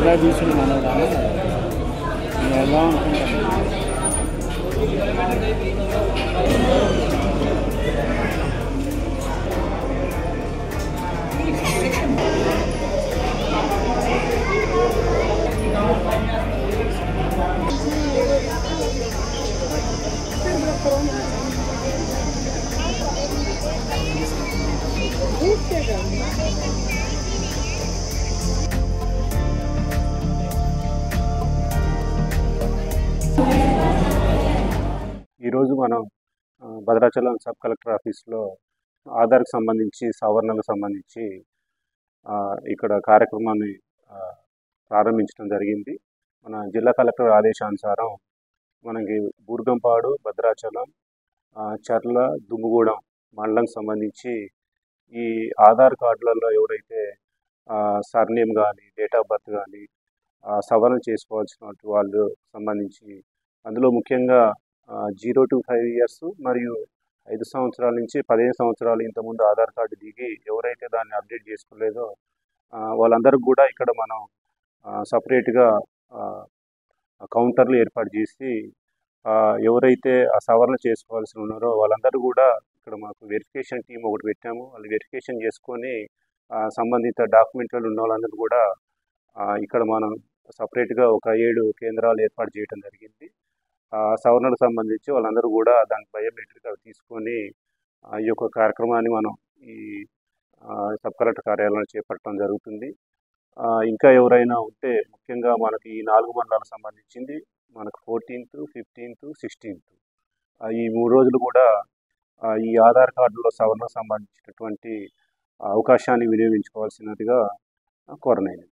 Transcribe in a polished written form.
ఇలా చూసిన మనోడా ఎలా అనుకుంటాను. ఈరోజు మనం భద్రాచలం సబ్ కలెక్టర్ ఆఫీస్లో ఆధార్కి సంబంధించి సవరణలకు సంబంధించి ఇక్కడ కార్యక్రమాన్ని ప్రారంభించడం జరిగింది. మన జిల్లా కలెక్టర్ ఆదేశానుసారం మనకి బూర్గంపాడు, భద్రాచలం, చర్ల, దుమ్ముగూడెం మండలంకి సంబంధించి ఈ ఆధార్ కార్డులలో ఎవరైతే సర్నేమ్ కానీ, డేట్ ఆఫ్ బర్త్ కానీ సవరణ చేసుకోవాల్సిన వాళ్ళు సంబంధించి అందులో ముఖ్యంగా 0 to 5 years మరియు 5 సంవత్సరాల నుంచి 15 సంవత్సరాలు ఇంతకుముందు ఆధార్ కార్డు దిగి ఎవరైతే దాన్ని అప్డేట్ చేసుకోలేదో వాళ్ళందరికీ కూడా ఇక్కడ మనం సపరేట్గా కౌంటర్లు ఏర్పాటు చేసి ఎవరైతే ఆ సవరణ చేసుకోవాల్సి ఉన్నారో వాళ్ళందరూ కూడా ఇక్కడ మాకు వెరిఫికేషన్ టీం ఒకటి పెట్టాము. వాళ్ళు వెరిఫికేషన్ చేసుకొని సంబంధిత డాక్యుమెంట్లు ఉన్న వాళ్ళందరూ కూడా ఇక్కడ మనం సపరేట్గా ఒక 7 కేంద్రాలు ఏర్పాటు చేయడం జరిగింది. సవరణకు సంబంధించి వాళ్ళందరూ కూడా దానికి బయోమెట్రిక్ అవి తీసుకొని ఈ యొక్క కార్యక్రమాన్ని మనం ఈ సబ్ కలెక్టర్ కార్యాలయంలో చేపట్టడం జరుగుతుంది. ఇంకా ఎవరైనా ఉంటే ముఖ్యంగా మనకి ఈ 4 మండలాలకు సంబంధించింది మనకు 14th, 15th, 16th ఈ 3 రోజులు కూడా ఈ ఆధార్ కార్డులో సవరణకు సంబంధించినటువంటి అవకాశాన్ని వినియోగించుకోవాల్సినదిగా కోరనైనది.